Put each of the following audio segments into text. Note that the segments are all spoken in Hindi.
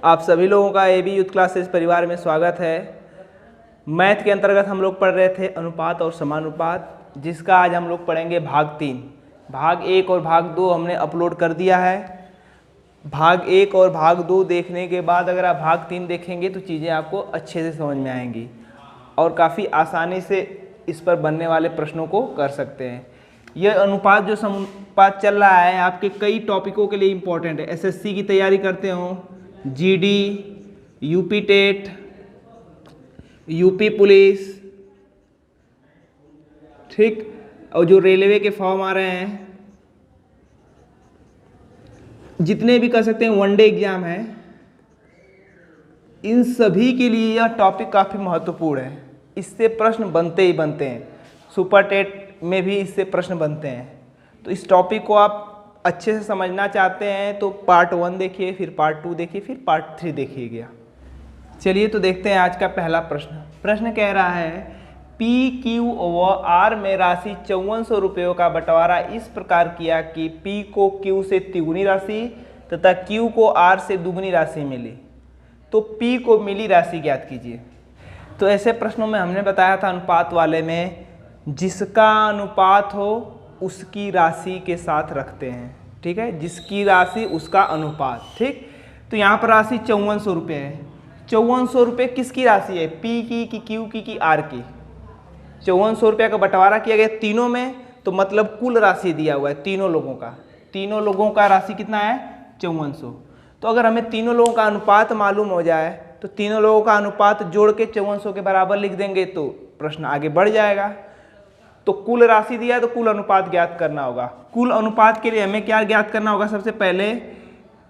आप सभी लोगों का एबी यूथ क्लासेस परिवार में स्वागत है। मैथ के अंतर्गत हम लोग पढ़ रहे थे अनुपात और समानुपात, जिसका आज हम लोग पढ़ेंगे भाग 3। भाग 1 और भाग 2 हमने अपलोड कर दिया है। भाग 1 और भाग 2 देखने के बाद अगर आप भाग 3 देखेंगे तो चीज़ें आपको अच्छे से समझ में आएंगी और काफ़ी आसानी से इस पर बनने वाले प्रश्नों को कर सकते हैं। यह अनुपात जो समानुपात चल रहा है आपके कई टॉपिकों के लिए इम्पोर्टेंट है। एसएससी की तैयारी करते हो, GD, UP TET, UP police, ठीक, और जो रेलवे के फॉर्म आ रहे हैं, जितने भी कर सकते हैं वनडे एग्जाम है, इन सभी के लिए यह टॉपिक काफ़ी महत्वपूर्ण है। इससे प्रश्न बनते ही बनते हैं। सुपर टेट में भी इससे प्रश्न बनते हैं। तो इस टॉपिक को आप अच्छे से समझना चाहते हैं तो पार्ट 1 देखिए, फिर पार्ट 2 देखिए, फिर पार्ट 3 देखिएगा। चलिए तो देखते हैं आज का पहला प्रश्न। प्रश्न कह रहा है पी, क्यू व आर में राशि 5400 रुपयों का बंटवारा इस प्रकार किया कि पी को क्यू से तिगुनी राशि तथा क्यू को आर से दुगुनी राशि मिली, तो पी को मिली राशि ज्ञात कीजिए। तो ऐसे प्रश्नों में हमने बताया था अनुपात वाले में जिसका अनुपात हो उसकी राशि के साथ रखते हैं, ठीक है, जिसकी राशि उसका अनुपात, ठीक। तो यहाँ पर राशि 5400 रुपये है। 5400 रुपये किसकी राशि है? पी की, क्यू की, कि आर की। 5400 रुपये का बंटवारा किया गया तीनों में, तो मतलब कुल राशि दिया हुआ है तीनों लोगों का। तीनों लोगों का राशि कितना है? 5400। तो अगर हमें तीनों लोगों का अनुपात मालूम हो जाए तो तीनों लोगों का अनुपात जोड़ के 5400 के बराबर लिख देंगे तो प्रश्न आगे बढ़ जाएगा। तो कुल राशि दिया तो कुल अनुपात ज्ञात करना होगा। कुल अनुपात के लिए हमें क्या ज्ञात करना होगा? सबसे पहले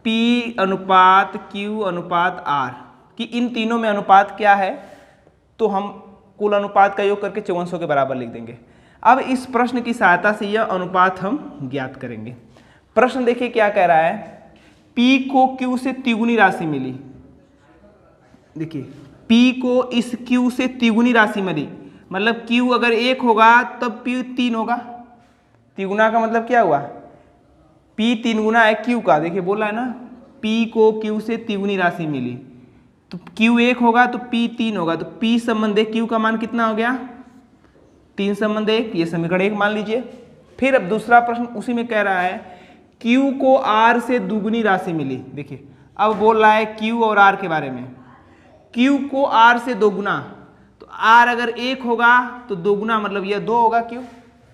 P अनुपात Q अनुपात R कि इन तीनों में अनुपात क्या है, तो हम कुल अनुपात का योग करके 5400 के बराबर लिख देंगे। अब इस प्रश्न की सहायता से यह अनुपात हम ज्ञात करेंगे। प्रश्न देखिए क्या कह रहा है, P को Q से तिगुनी राशि मिली। देखिए P को इस Q से तिगुनी राशि मिली, मतलब Q अगर 1 होगा तब P 3 होगा। तिगुना का मतलब क्या हुआ? P 3 गुना है Q का। देखिए बोला है ना, P को Q से तिगुनी राशि मिली, तो Q 1 होगा तो P 3 होगा, तो P संबंध Q का मान कितना हो गया? 3 संबंध 1, ये समीकरण 1 मान लीजिए। फिर अब दूसरा प्रश्न उसी में कह रहा है Q को R से दुगुनी राशि मिली। देखिए अब बोल रहा है Q और R के बारे में। Q को R से दोगुना, तो R अगर 1 होगा तो दोगुना मतलब यह 2 होगा Q,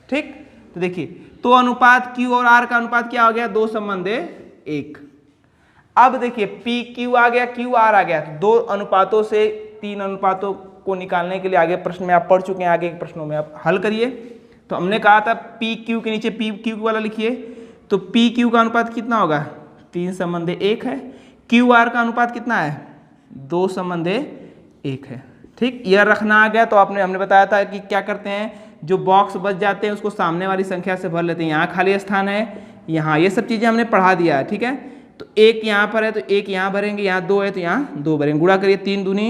ठीक। तो देखिए तो अनुपात Q और R का अनुपात क्या हो गया? 2 संबंध 1। अब देखिए P Q आ गया, Q R आ गया, तो 2 अनुपातों से 3 अनुपातों को निकालने के लिए आगे प्रश्न में आप पढ़ चुके हैं, आगे के प्रश्नों में आप हल करिए। तो हमने कहा था P Q के नीचे P Q वाला लिखिए, तो P Q का अनुपात कितना होगा? 3 संबंध 1 है। Q R का अनुपात कितना है? 2 संबंध 1 है, ठीक। यह रखना आ गया तो हमने बताया था कि क्या करते हैं, जो बॉक्स बच जाते हैं उसको सामने वाली संख्या से भर लेते हैं। यहाँ खाली स्थान है, यहाँ, ये सब चीज़ें हमने पढ़ा दिया है, ठीक है। तो 1 यहाँ पर है तो 1 यहाँ भरेंगे, यहाँ 2 है तो यहाँ 2 भरेंगे। गुणा करिए, 3 दूनी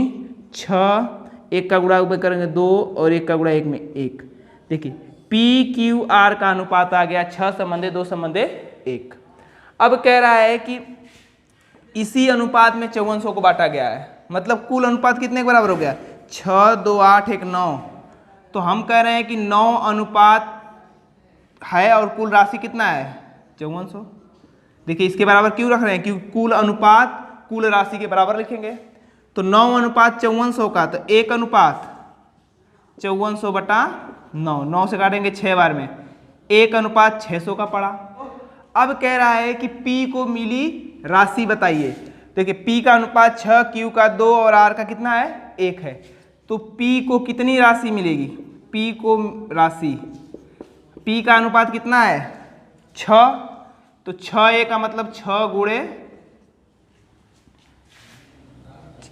6, 1 का गुणा करेंगे 2 और 1 का गुणा 1 में 1। देखिए P Q R का अनुपात आ गया 6 संबंधे 2 संबंधे 1। अब कह रहा है कि इसी अनुपात में 5400 को बांटा गया है, मतलब कुल अनुपात कितने के बराबर हो गया? 6, 2, 8, 1, 9। तो हम कह रहे हैं कि 9 अनुपात है और कुल राशि कितना है? 5400। देखिए इसके बराबर क्यों रख रहे हैं? क्योंकि कुल अनुपात कुल राशि के बराबर लिखेंगे। तो 9 अनुपात 5400 का, तो 1 अनुपात 5400 बटा 9, 9 से काटेंगे 6 बार में, 1 अनुपात 600 का पड़ा। अब कह रहा है कि P को मिली राशि बताइए। देखिए P का अनुपात 6, Q का 2 और R का कितना है? 1 है। तो P को कितनी राशि मिलेगी? P को राशि, P का अनुपात कितना है? 6, तो 6 का मतलब 6 गुणे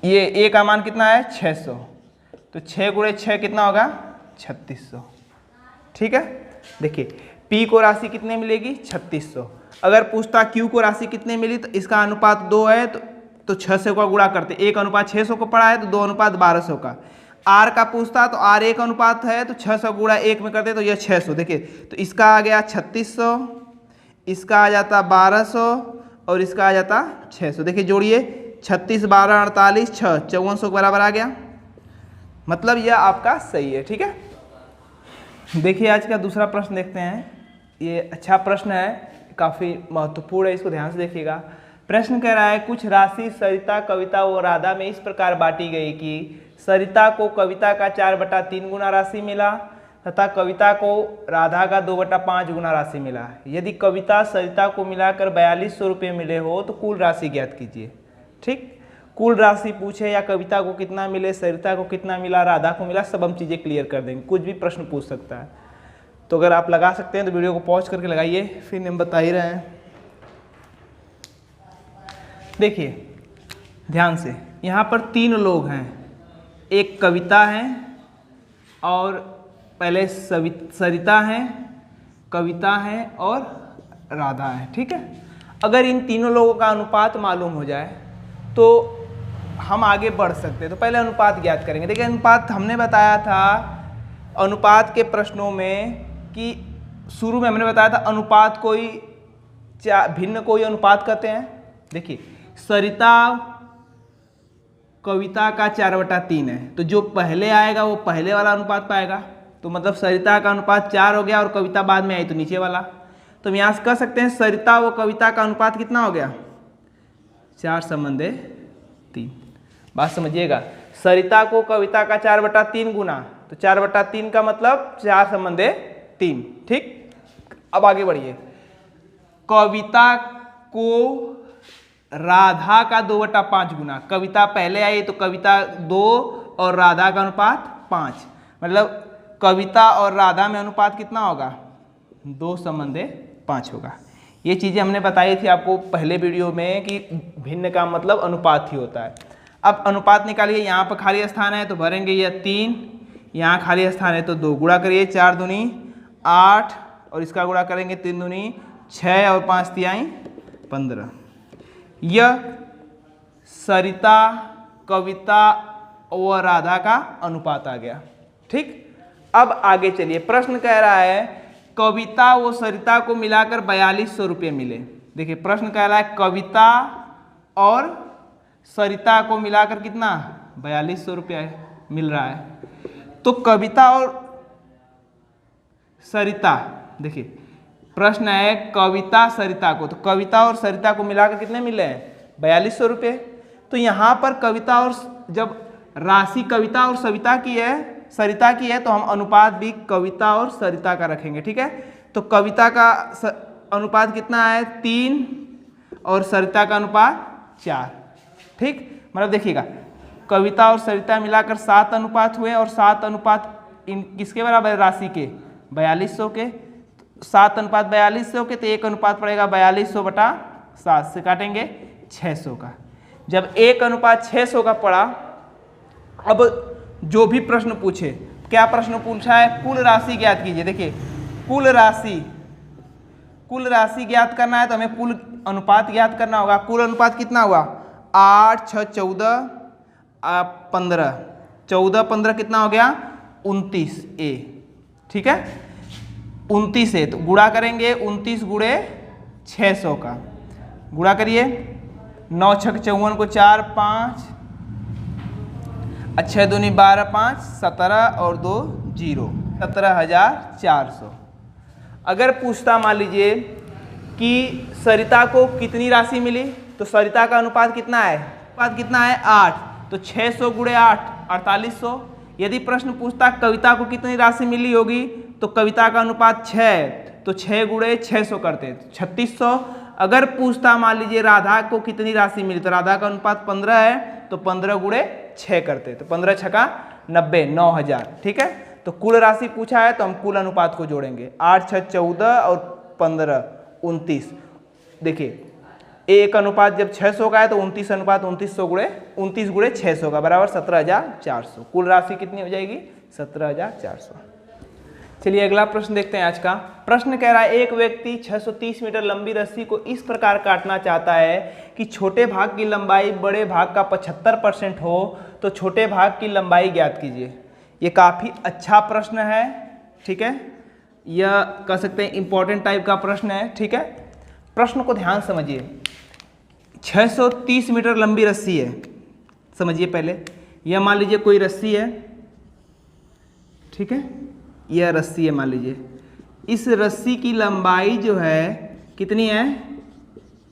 ये A का मान कितना है? 600, तो 6 गुणे 6 कितना होगा? 3600, ठीक है। देखिए P को राशि कितने मिलेगी? 3600। अगर पूछता Q को राशि कितने मिली तो इसका अनुपात 2 है तो 600 का गुणा करते, 1 अनुपात 600 को पड़ा है तो 2 अनुपात 1200 का। R का पूछता तो R 1 अनुपात है तो 600 गुणा 1 में करते तो यह 600। देखिए तो इसका आ गया 3600, इसका आ जाता 1200 और इसका आ जाता 600। देखिए जोड़िए 36 12 48 6 5400 के बराबर आ गया, मतलब यह आपका सही है। ठीक है, देखिए आज का दूसरा प्रश्न देखते हैं। ये अच्छा प्रश्न है, काफ़ी महत्वपूर्ण है, इसको ध्यान से देखिएगा। प्रश्न कह रहा है कुछ राशि सरिता, कविता व राधा में इस प्रकार बांटी गई कि सरिता को कविता का 4/3 गुना राशि मिला तथा कविता को राधा का 2/5 गुना राशि मिला। यदि कविता सरिता को मिलाकर 4200 रुपये मिले हो तो कुल राशि ज्ञात कीजिए। ठीक, कुल राशि पूछे या कविता को कितना मिले, सरिता को कितना मिला, राधा को मिला, सब हम चीज़ें क्लियर कर देंगे। कुछ भी प्रश्न पूछ सकता है, तो अगर आप लगा सकते हैं तो वीडियो को पॉज करके लगाइए, फिर हम बता ही रहे हैं। देखिए ध्यान से, यहाँ पर 3 लोग हैं, एक कविता है और पहले सरिता है, कविता है और राधा है। ठीक है, अगर इन तीनों लोगों का अनुपात मालूम हो जाए तो हम आगे बढ़ सकते हैं। तो पहले अनुपात ज्ञात करेंगे। देखिए अनुपात हमने बताया था अनुपात के प्रश्नों में कि शुरू में हमने बताया था अनुपात कोई भिन्न कोई अनुपात कहते हैं। देखिए सरिता कविता का 4/3 है, तो जो पहले आएगा वो पहले वाला अनुपात पाएगा, तो मतलब सरिता का अनुपात 4 हो गया और कविता बाद में आई तो नीचे वाला। तो हम यहाँ से कह सकते हैं सरिता व कविता का अनुपात कितना हो गया, 4/3। बात समझिएगा, सरिता को कविता का 4/3 गुना, तो 4/3 का मतलब 4/3। ठीक, अब आगे बढ़िए। कविता को राधा का 2/5 गुना, कविता पहले आई तो कविता 2 और राधा का अनुपात 5, मतलब कविता और राधा में अनुपात कितना होगा, 2/5 होगा। ये चीज़ें हमने बताई थी आपको पहले वीडियो में कि भिन्न का मतलब अनुपात ही होता है। अब अनुपात निकालिए, यहाँ पर खाली स्थान है तो भरेंगे यह 3, यहाँ खाली स्थान है तो 2, गुणा करिए 4 दूनी 8 और इसका गुणा करेंगे 3 दूनी 6 और 5 तिहाई 15। यह सरिता, कविता और राधा का अनुपात आ गया। ठीक, अब आगे चलिए। प्रश्न कह रहा है कविता व सरिता को मिलाकर 4200 रुपये मिले। देखिए प्रश्न कह रहा है कविता और सरिता को मिलाकर कितना, 4200 रुपये मिल रहा है। तो कविता और सरिता, देखिए प्रश्न है कविता सरिता को, तो कविता और सरिता को मिलाकर कितने मिले हैं, 4200 रुपये। तो यहाँ पर कविता और जब राशि कविता और सरिता की है तो हम अनुपात भी कविता और सरिता का रखेंगे। ठीक है, तो कविता का अनुपात कितना है, 3 और सरिता का अनुपात 4। ठीक, मतलब देखिएगा कविता और सरिता मिलाकर 7 अनुपात हुए और 7 अनुपात इन किसके बराबर, राशि के 4200 के। 7 अनुपात 4200 के, तो 1 अनुपात पड़ेगा 4200/7 से काटेंगे 600 का। जब 1 अनुपात 600 का पड़ा, अब जो भी प्रश्न पूछे, क्या प्रश्न पूछा है, कुल राशि ज्ञात कीजिए। देखिए कुल राशि ज्ञात करना है तो हमें कुल अनुपात ज्ञात करना होगा। कुल अनुपात कितना हुआ, 8 6 14 15, 14 15 कितना हो गया, 29A। ठीक है, 29A, तो गुणा करेंगे 29 गुणे 600 का, गुणा करिए 9 6 54 को 4 5, 6 दूनी 12 5 17 और 2 0, 17,400। अगर पूछता मान लीजिए कि सरिता को कितनी राशि मिली, तो सरिता का अनुपात कितना है, 8, तो 600 गुणे 8 4800। यदि प्रश्न पूछता कविता को कितनी राशि मिली होगी, तो कविता का अनुपात 6, तो 6 गुणे 600 करते 3600। अगर पूछता मान लीजिए राधा को कितनी राशि मिली, तो राधा का अनुपात 15 है, तो 15 गुणे 6 करते, तो 15 छक्का 90, 9000। ठीक है, तो कुल राशि पूछा है तो हम कुल अनुपात को जोड़ेंगे, 8 6 14 और 15 29। देखिए 1 अनुपात जब 600 का है तो 29 अनुपात 29 गुणे 600 का बराबर 17,400। कुल राशि कितनी हो जाएगी, 17,400। चलिए अगला प्रश्न देखते हैं आज का। प्रश्न कह रहा है एक व्यक्ति 630 मीटर लंबी रस्सी को इस प्रकार काटना चाहता है कि छोटे भाग की लंबाई बड़े भाग का 75% हो, तो छोटे भाग की लंबाई ज्ञात कीजिए। ये काफ़ी अच्छा प्रश्न है। ठीक है, यह कह सकते हैं इंपॉर्टेंट टाइप का प्रश्न है। ठीक है, प्रश्न को ध्यान समझिए। 630 मीटर लंबी रस्सी है। समझिए पहले, यह मान लीजिए कोई रस्सी है, ठीक है, यह रस्सी है मान लीजिए। इस रस्सी की लंबाई जो है कितनी है?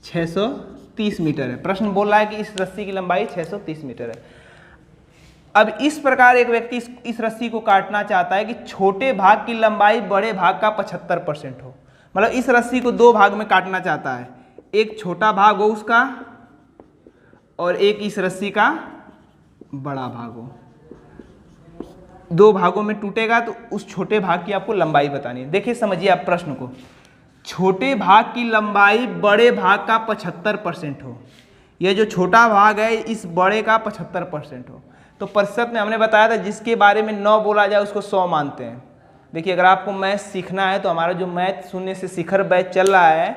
630 मीटर है। प्रश्न बोल रहा है कि इस रस्सी की लंबाई 630 मीटर है। अब इस प्रकार एक व्यक्ति इस रस्सी को काटना चाहता है कि छोटे भाग की लंबाई बड़े भाग का 75% हो। मतलब इस रस्सी को दो भाग में काटना चाहता है, एक छोटा भाग हो उसका और एक इस रस्सी का बड़ा भाग हो। दो भागों में टूटेगा तो उस छोटे भाग की आपको लंबाई बतानी है। देखिए समझिए आप प्रश्न को, छोटे भाग की लंबाई बड़े भाग का 75% हो। यह जो छोटा भाग है इस बड़े का 75% हो। तो प्रतिशत में हमने बताया था जिसके बारे में 9 बोला जाए उसको 100 मानते हैं। देखिए अगर आपको मैथ सीखना है तो हमारा जो मैथ शून्य से शिखर बैच चल रहा है,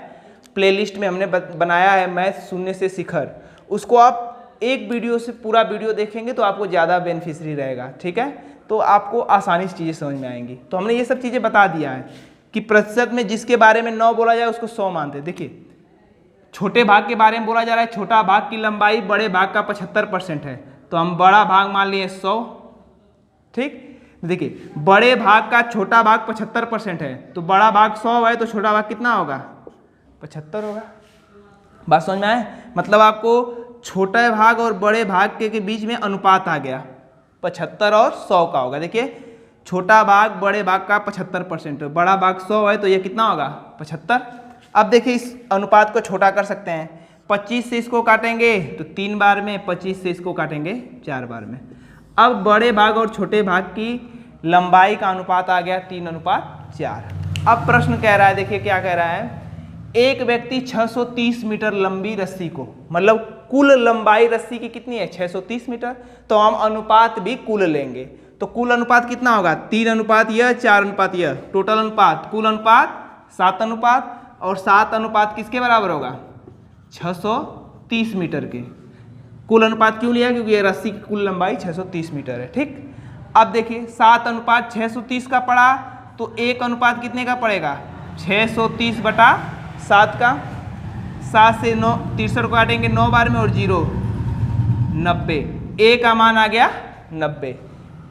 प्लेलिस्ट में हमने बनाया है मैथ शून्य से शिखर, उसको आप एक वीडियो से पूरा वीडियो देखेंगे तो आपको ज़्यादा बेनिफिशियरी रहेगा, ठीक है। तो आपको आसानी से चीज़ें समझ में आएंगी। तो हमने ये सब चीज़ें बता दिया है कि प्रतिशत में जिसके बारे में 9 बोला जाए उसको 100 मानते हैं। देखिए छोटे भाग के बारे में बोला जा रहा है, छोटा भाग की लंबाई बड़े भाग का 75% है, तो हम बड़ा भाग मान लिए 100, ठीक। देखिए बड़े भाग का छोटा भाग 75% है, तो बड़ा भाग 100 है तो छोटा भाग कितना होगा? 75 होगा। बात समझ में आए? मतलब आपको छोटे भाग और बड़े भाग के बीच में अनुपात आ गया, 75 और 100 का होगा। देखिए छोटा भाग बड़े भाग का 75% है, बड़ा भाग 100 है तो ये कितना होगा? 75। अब देखिए इस अनुपात को छोटा कर सकते हैं, 25 से इसको काटेंगे तो 3 बार में, 25 से इसको काटेंगे 4 बार में। अब बड़े भाग और छोटे भाग की लंबाई का अनुपात आ गया 3:4। अब प्रश्न कह रहा है, देखिए क्या कह रहा है, एक व्यक्ति 630 मीटर लंबी रस्सी को, मतलब कुल लंबाई रस्सी की कितनी है? 630 मीटर। तो हम अनुपात भी कुल लेंगे, तो कुल अनुपात कितना होगा? 3 अनुपात यह, 4 अनुपात यह, टोटल अनुपात कुल अनुपात 7 अनुपात, और 7 अनुपात किसके बराबर होगा? 630 मीटर के। कुल अनुपात क्यों लिया? क्योंकि ये रस्सी की कुल लंबाई 630 मीटर है, ठीक। अब देखिए 7 अनुपात 630 का पड़ा तो 1 अनुपात कितने का पड़ेगा? 630/7 का। 7 से 9 63 को काटेंगे 9 बार में और 0 90, ए का मान आ गया 90,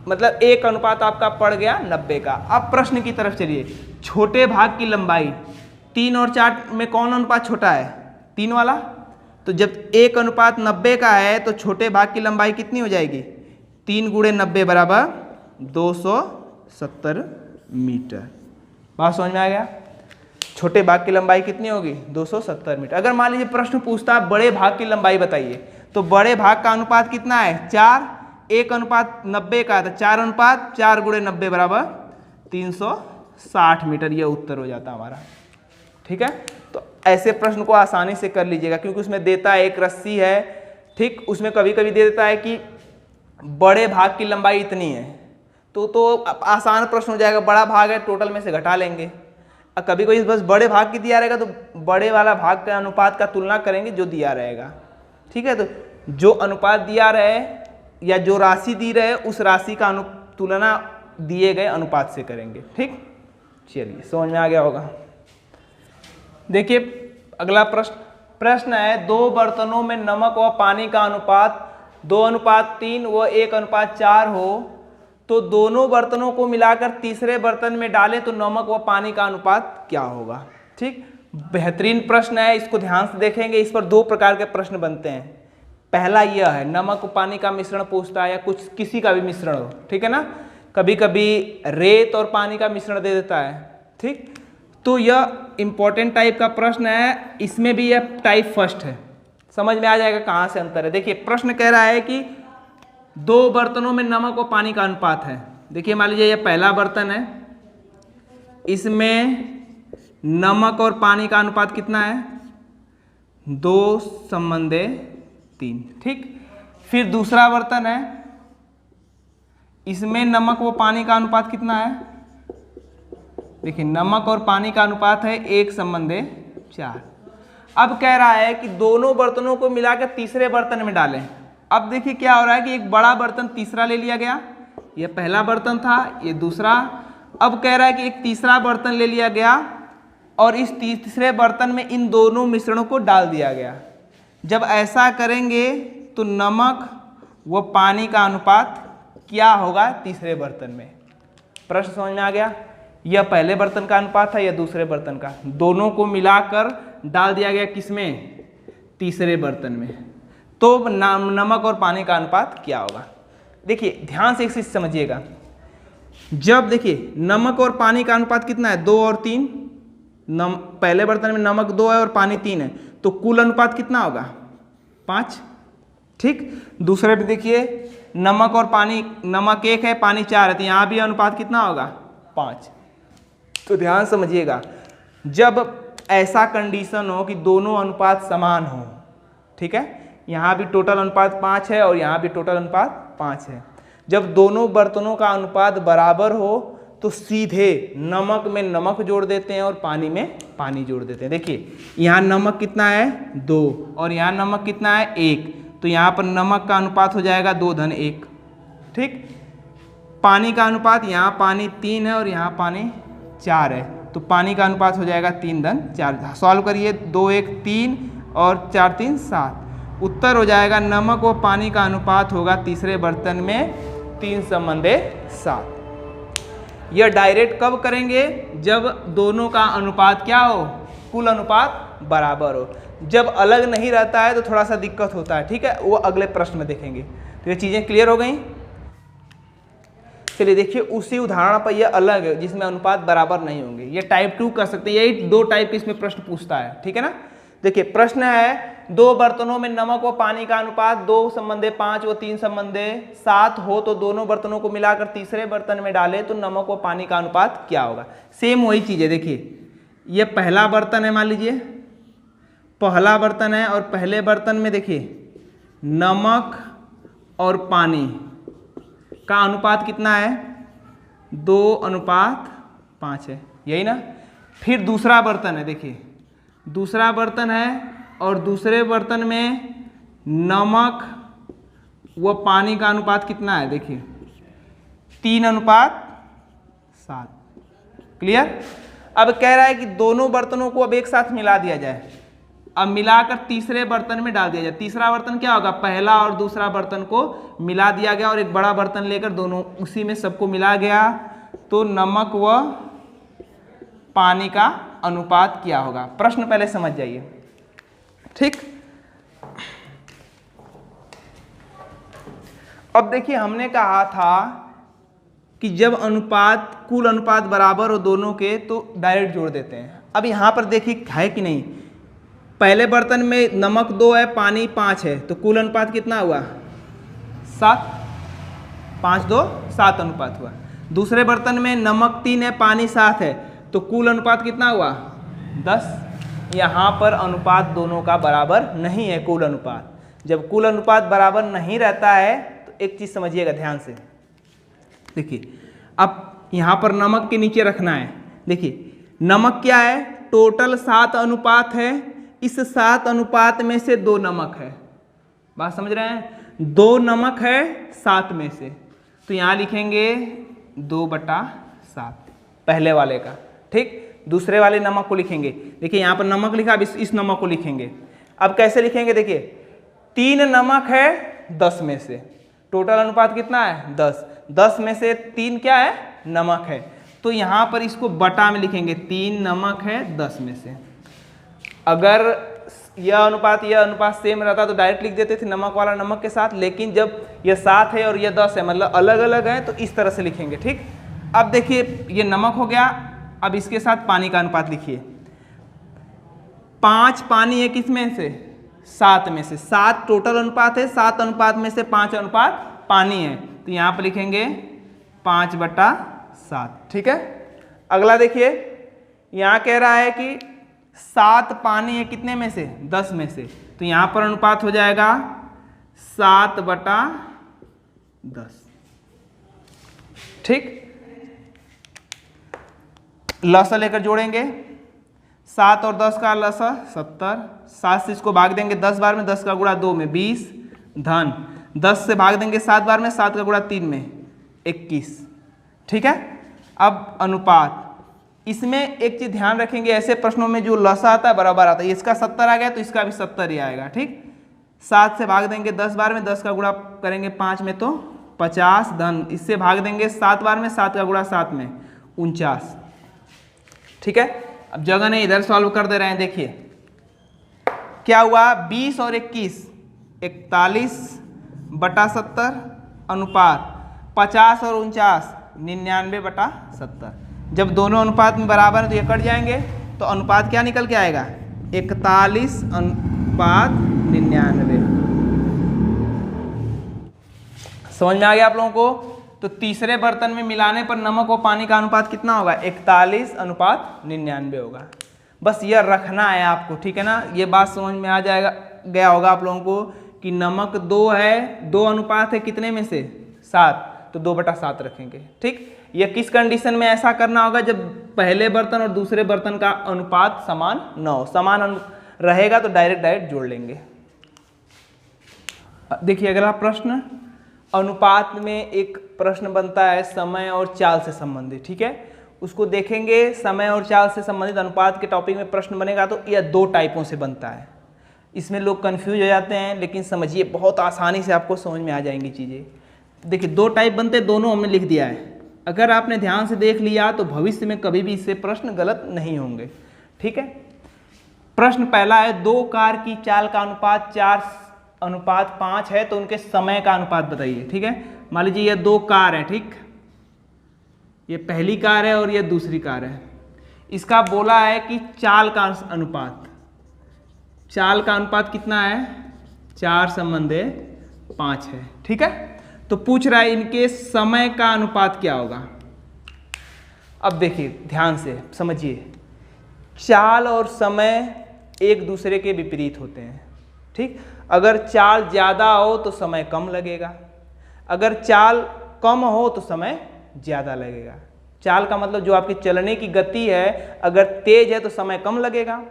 मतलब 1 अनुपात आपका पड़ गया 90 का। अब प्रश्न की तरफ चलिए, छोटे भाग की लंबाई 3 और 4 में कौन अनुपात छोटा है? 3 वाला। तो जब 1 अनुपात 90 का है तो छोटे भाग की लंबाई कितनी हो जाएगी? 3 × 90 बराबर 270 मीटर। बात समझ में आ गया? छोटे भाग की लंबाई कितनी होगी? 270 मीटर। अगर मान लीजिए प्रश्न पूछता है बड़े भाग की लंबाई बताइए, तो बड़े भाग का अनुपात कितना है? 4, 1 अनुपात 90 का है तो 4 अनुपात 4 × 90 बराबर 360 मीटर। यह उत्तर हो जाता हमारा, ठीक है। तो ऐसे प्रश्न को आसानी से कर लीजिएगा, क्योंकि उसमें देता है एक रस्सी है, ठीक, उसमें कभी कभी दे देता है कि बड़े भाग की लंबाई इतनी है, तो आसान प्रश्न हो जाएगा, बड़ा भाग है टोटल में से घटा लेंगे। और कभी कभी बस बड़े भाग की दिया रहेगा तो बड़े वाला भाग के अनुपात का तुलना करेंगे जो दिया रहेगा, ठीक है। तो जो अनुपात दिया रहे या जो राशि दी रहे उस राशि का तुलना दिए गए अनुपात से करेंगे, ठीक। चलिए समझ में आ गया होगा। देखिए अगला प्रश्न है, 2 बर्तनों में नमक व पानी का अनुपात 2:3 व 1:4 हो तो दोनों बर्तनों को मिलाकर तीसरे बर्तन में डालें तो नमक व पानी का अनुपात क्या होगा, ठीक। बेहतरीन प्रश्न है, इसको ध्यान से देखेंगे। इस पर 2 प्रकार के प्रश्न बनते हैं। पहला यह है, नमक व पानी का मिश्रण पूछता है या कुछ किसी का भी मिश्रण हो, ठीक है ना। कभी कभी रेत और पानी का मिश्रण दे देता है, ठीक। तो यह इंपॉर्टेंट टाइप का प्रश्न है, इसमें भी यह टाइप फर्स्ट है, समझ में आ जाएगा कहाँ से अंतर है। देखिए प्रश्न कह रहा है कि 2 बर्तनों में नमक और पानी का अनुपात है। देखिए मान लीजिए यह पहला बर्तन है, इसमें नमक और पानी का अनुपात कितना है? 2:3, ठीक। फिर दूसरा बर्तन है, इसमें नमक व पानी का अनुपात कितना है? देखिए नमक और पानी का अनुपात है 1:4। अब कह रहा है कि दोनों बर्तनों को मिलाकर तीसरे बर्तन में डालें। अब देखिए क्या हो रहा है कि एक बड़ा बर्तन तीसरा ले लिया गया, यह पहला बर्तन था, ये दूसरा। अब कह रहा है कि एक तीसरा बर्तन ले लिया गया और इस तीसरे बर्तन में इन दोनों मिश्रणों को डाल दिया गया। जब ऐसा करेंगे तो नमक व पानी का अनुपात क्या होगा तीसरे बर्तन में। प्रश्न समझ में आ गया। यह पहले बर्तन का अनुपात था, यह दूसरे बर्तन का, दोनों को मिलाकर डाल दिया गया किसमें, तीसरे बर्तन में। तो नमक और पानी का अनुपात क्या होगा। देखिए ध्यान से एक चीज समझिएगा, जब देखिए नमक और पानी का अनुपात कितना है, 2 और 3, पहले बर्तन में नमक 2 है और पानी 3 है, तो कुल अनुपात कितना होगा 5। ठीक, दूसरे पे देखिए नमक और पानी, नमक 1 है पानी 4 है, तो यहाँ भी अनुपात कितना होगा 5। तो ध्यान समझिएगा, जब ऐसा कंडीशन हो कि दोनों अनुपात समान हो, ठीक है, यहाँ भी टोटल अनुपात 5 है और यहाँ भी टोटल अनुपात 5 है, जब दोनों बर्तनों का अनुपात बराबर हो तो सीधे नमक में नमक जोड़ देते हैं और पानी में पानी जोड़ देते हैं। देखिए यहाँ नमक कितना है 2 और यहाँ नमक कितना है 1, तो यहाँ पर नमक का अनुपात हो जाएगा 2:1। ठीक, पानी का अनुपात, यहाँ पानी 3 है और यहाँ पानी 4 है, तो पानी का अनुपात हो जाएगा 3:4। सॉल्व करिए, 2 1 3 और 4 3 7। उत्तर हो जाएगा नमक व पानी का अनुपात होगा तीसरे बर्तन में 3:7। यह डायरेक्ट कब करेंगे, जब दोनों का अनुपात क्या हो, कुल अनुपात बराबर हो। जब अलग नहीं रहता है तो थोड़ा सा दिक्कत होता है, ठीक है, वो अगले प्रश्न में देखेंगे। तो ये चीज़ें क्लियर हो गई। चलिए देखिए उसी उदाहरण पर यह अलग है जिसमें अनुपात बराबर नहीं होंगे, ये टाइप 2 कर सकते हैं, यही 2 टाइप इसमें प्रश्न पूछता है, ठीक है ना। देखिए प्रश्न है 2 बर्तनों में नमक व पानी का अनुपात 2:5 व 3:7 हो तो दोनों बर्तनों को मिलाकर तीसरे बर्तन में डालें तो नमक व पानी का अनुपात क्या होगा। सेम वही चीज़ है। देखिए ये पहला बर्तन है, मान लीजिए पहला बर्तन है और पहले बर्तन में देखिए नमक और पानी का अनुपात कितना है 2:5 है, यही ना। फिर दूसरा बर्तन है, देखिए दूसरा बर्तन है और दूसरे बर्तन में नमक व पानी का अनुपात कितना है, देखिए 3:7। क्लियर। अब कह रहा है कि दोनों बर्तनों को अब एक साथ मिला दिया जाए, अब मिलाकर तीसरे बर्तन में डाल दिया जाए। तीसरा बर्तन क्या होगा, पहला और दूसरा बर्तन को मिला दिया गया और एक बड़ा बर्तन लेकर दोनों उसी में सबको मिला गया, तो नमक व पानी का अनुपात क्या होगा। प्रश्न पहले समझ जाइए, ठीक। अब देखिए हमने कहा था कि जब अनुपात कुल अनुपात बराबर हो दोनों के तो डायरेक्ट जोड़ देते हैं। अब यहाँ पर देखिए है कि नहीं, पहले बर्तन में नमक 2 है पानी 5 है, तो कुल अनुपात कितना हुआ 7, 5 2 7 अनुपात हुआ। दूसरे बर्तन में नमक 3 है पानी 7 है, तो कुल अनुपात कितना हुआ 10। यहाँ पर अनुपात दोनों का बराबर नहीं है, कुल अनुपात। जब कुल अनुपात बराबर नहीं रहता है तो एक चीज़ समझिएगा ध्यान से। देखिए अब यहाँ पर नमक के नीचे रखना है। देखिए नमक क्या है, टोटल 7 अनुपात है, इस 7 अनुपात में से 2 नमक है। बात समझ रहे हैं, 2 नमक है 7 में से, तो यहाँ लिखेंगे 2/7 पहले वाले का, ठीक। दूसरे वाले नमक को लिखेंगे, देखिए यहाँ पर नमक लिखा, अब इस नमक को लिखेंगे। अब कैसे लिखेंगे, देखिए 3 नमक है 10 में से, टोटल अनुपात कितना है 10, 10 में से 3 क्या है नमक है, तो यहाँ पर इसको बटा में लिखेंगे, 3 नमक है 10 में से। अगर यह अनुपात सेम रहता तो डायरेक्ट लिख देते थे नमक वाला नमक के साथ, लेकिन जब यह 7 है और यह 10 है, मतलब अलग अलग है, तो इस तरह से लिखेंगे, ठीक। अब देखिए ये नमक हो गया, अब इसके साथ पानी का अनुपात लिखिए। 5 पानी है किस में से 7 में से, 7 टोटल अनुपात है, 7 अनुपात में से 5 अनुपात पानी है, तो यहाँ पर लिखेंगे 5/7, ठीक है। अगला देखिए यहाँ कह रहा है कि 7 पानी है कितने में से 10 में से, तो यहाँ पर अनुपात हो जाएगा 7/10, ठीक। लसा लेकर जोड़ेंगे, 7 और 10 का लसा 70, 7 से इसको भाग देंगे 10 बार में, 10 का गुणा 2 में 20, धन 10 से भाग देंगे 7 बार में, 7 का गुणा 3 में 21, ठीक है। अब अनुपात, इसमें एक चीज ध्यान रखेंगे, ऐसे प्रश्नों में जो लसा आता है बराबर आता है, इसका 70 आ गया तो इसका भी 70 ही आएगा, ठीक। 7 से भाग देंगे 10 बार में, 10 का गुणा करेंगे 5 में तो 50, धन इससे भाग देंगे 7 बार में, 7 का गुणा 7 में 49। ठीक है, अब जगह नहीं, इधर सॉल्व कर दे रहे हैं। देखिए क्या हुआ, 20 और 21, 41/70 अनुपात 50 और 49, 99/70। जब दोनों अनुपात में बराबर है तो ये कट जाएंगे, तो अनुपात क्या निकल के आएगा, 41:99। समझ में आ गया आप लोगों को। तो तीसरे बर्तन में मिलाने पर नमक और पानी का अनुपात कितना होगा, 41:99 होगा। बस यह रखना है आपको, ठीक है ना। ये बात समझ में आ जाएगा, गया होगा आप लोगों को कि नमक 2 है, 2 अनुपात है कितने में से 7, तो 2/7 रखेंगे। ठीक, यह किस कंडीशन में ऐसा करना होगा, जब पहले बर्तन और दूसरे बर्तन का अनुपात समान न हो। समान रहेगा तो डायरेक्ट जोड़ लेंगे। देखिए अगला प्रश्न, अनुपात में एक प्रश्न बनता है समय और चाल से संबंधित। ठीक है, उसको देखेंगे। समय और चाल से संबंधित अनुपात के टॉपिक में प्रश्न बनेगा तो यह 2 टाइपों से बनता है। इसमें लोग कंफ्यूज हो जाते हैं, लेकिन समझिए बहुत आसानी से आपको समझ में आ जाएंगी चीज़ें। देखिए 2 टाइप बनते हैं, दोनों हमने लिख दिया है। अगर आपने ध्यान से देख लिया तो भविष्य में कभी भी इससे प्रश्न गलत नहीं होंगे। ठीक है, प्रश्न पहला है, 2 कार की चाल का अनुपात 4:5 है, तो उनके समय का अनुपात बताइए। ठीक है, मान लीजिए ये 2 कार है, ठीक, ये पहली कार है और ये दूसरी कार है। इसका बोला है कि चाल का अनुपात, चाल का अनुपात कितना है, 4:5 है। ठीक है, तो पूछ रहा है इनके समय का अनुपात क्या होगा। अब देखिए ध्यान से समझिए, चाल और समय एक दूसरे के विपरीत होते हैं। ठीक, अगर चाल ज़्यादा हो तो समय कम लगेगा, अगर चाल कम हो तो समय ज़्यादा लगेगा। चाल का मतलब जो आपकी चलने की गति है, अगर तेज है तो समय कम लगेगा।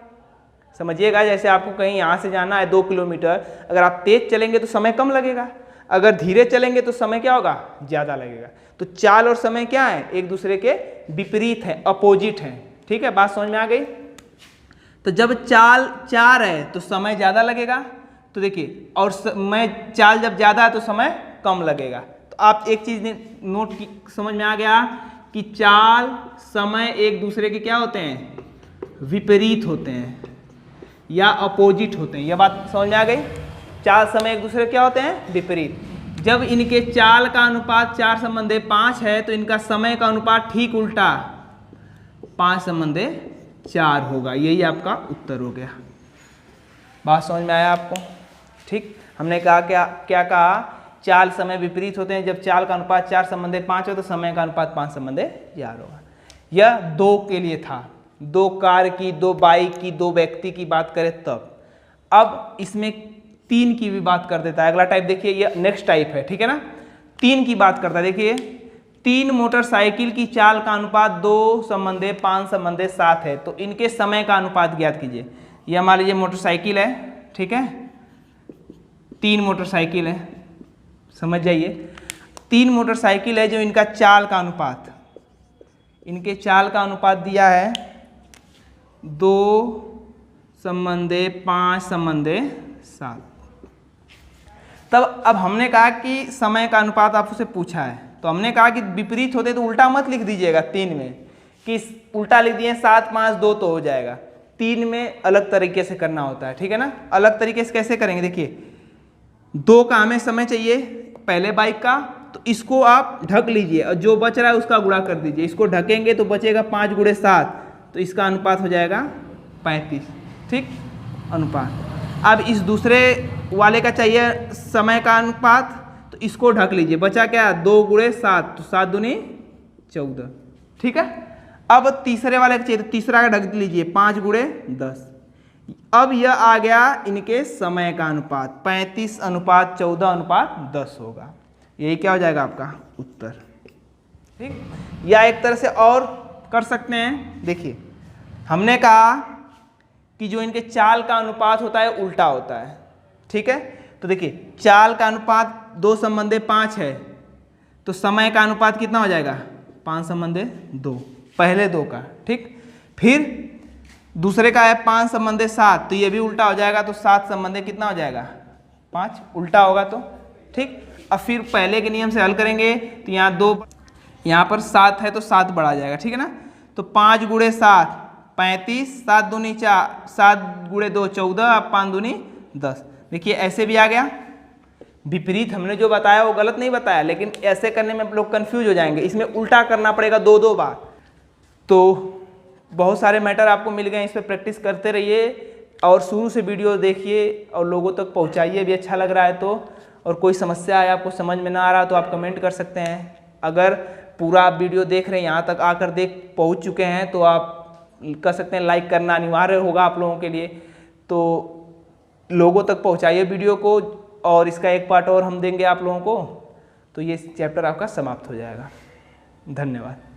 समझिएगा, जैसे आपको कहीं यहाँ से जाना है 2 किलोमीटर, अगर आप तेज चलेंगे तो समय कम लगेगा, अगर धीरे चलेंगे तो समय क्या होगा, ज़्यादा लगेगा। तो चाल और समय क्या है, एक दूसरे के विपरीत हैं, अपोजिट हैं। ठीक है, बात समझ में आ गई। तो जब चाल 4 है तो समय ज़्यादा लगेगा, तो देखिए, और समय चाल जब ज़्यादा है तो समय कम लगेगा। तो आप एक चीज़ नोट की, समझ में आ गया कि चाल समय एक दूसरे के क्या होते हैं, विपरीत होते हैं या अपोजिट होते हैं। यह बात समझ में आ गई। चाल समय एक दूसरे क्या होते हैं, विपरीत। जब इनके चाल का अनुपात 4:5 है तो इनका समय का अनुपात ठीक उल्टा 5:4 होगा। यही आपका उत्तर हो गया। बात समझ में आया आपको। ठीक, हमने कहा क्या कहा, चाल समय विपरीत होते हैं। जब चाल का अनुपात 4:5 हो तो समय का अनुपात 5:4 होगा। यह 2 के लिए था, 2 कार की, 2 बाइक की, 2 व्यक्ति की बात करें तब। अब इसमें 3 की भी बात कर देता है। अगला टाइप देखिए, ये नेक्स्ट टाइप है। ठीक है ना, 3 की बात करता है। देखिए 3 मोटरसाइकिल की चाल का अनुपात 2:5:7 है, तो इनके समय का अनुपात ज्ञात कीजिए। यह मान लीजिए मोटरसाइकिल है, ठीक है, 3 मोटरसाइकिल है, समझ जाइए। 3 मोटरसाइकिल है, जो इनका चाल का अनुपात, इनके चाल का अनुपात दिया है 2:5:7। तब अब हमने कहा कि समय का अनुपात आपसे पूछा है, तो हमने कहा कि विपरीत होते तो उल्टा मत लिख दीजिएगा 3 में, कि उल्टा लिख दिए 7, 5, 2 तो हो जाएगा। 3 में अलग तरीके से करना होता है। ठीक है ना, अलग तरीके से कैसे करेंगे, देखिए 2 का हमें समय चाहिए पहले बाइक का, तो इसको आप ढक लीजिए और जो बच रहा है उसका गुणा कर दीजिए। इसको ढकेंगे तो बचेगा 5 × 7, तो इसका अनुपात हो जाएगा 35। ठीक, अनुपात। अब इस दूसरे वाले का चाहिए समय का अनुपात, तो इसको ढक लीजिए, बचा क्या, 2 × 7, तो 7 दूनी 14। ठीक है, अब तीसरे वाले का चाहिए, तो तीसरा का ढक लीजिए 5 × 10। अब यह आ गया इनके समय का अनुपात, 35:14:10 होगा। यही क्या हो जाएगा आपका उत्तर। ठीक, या एक तरह से और कर सकते हैं। देखिए हमने कहा कि जो इनके चाल का अनुपात होता है उल्टा होता है। ठीक है, तो देखिए चाल का अनुपात 2:5 है, तो समय का अनुपात कितना हो जाएगा, 5:2, पहले 2 का। ठीक, फिर दूसरे का है 5:7, तो ये भी उल्टा हो जाएगा, तो 7 कितना हो जाएगा, 5 उल्टा होगा तो ठीक। अब फिर पहले के नियम से हल करेंगे तो यहाँ 2, यहाँ पर 7 है तो 7 बढ़ा जाएगा, ठीक है ना। तो 5 गुणे 7 35, 7 दूनी 4, 7 गुणे 2 14, अब 5 दूनी 10। देखिए ऐसे भी आ गया। विपरीत हमने जो बताया वो गलत नहीं बताया, लेकिन ऐसे करने में लोग कंफ्यूज हो जाएंगे, इसमें उल्टा करना पड़ेगा 2-2 बार। तो बहुत सारे मैटर आपको मिल गए, इस पर प्रैक्टिस करते रहिए और शुरू से वीडियो देखिए और लोगों तक पहुंचाइए भी, अच्छा लग रहा है तो। और कोई समस्या है, आपको समझ में ना आ रहा तो आप कमेंट कर सकते हैं। अगर पूरा आप वीडियो देख रहे हैं, यहाँ तक आकर पहुँच चुके हैं तो आप कर सकते हैं, लाइक करना अनिवार्य होगा आप लोगों के लिए। तो लोगों तक पहुँचाइए वीडियो को, और इसका एक पार्ट और हम देंगे आप लोगों को, तो ये चैप्टर आपका समाप्त हो जाएगा। धन्यवाद।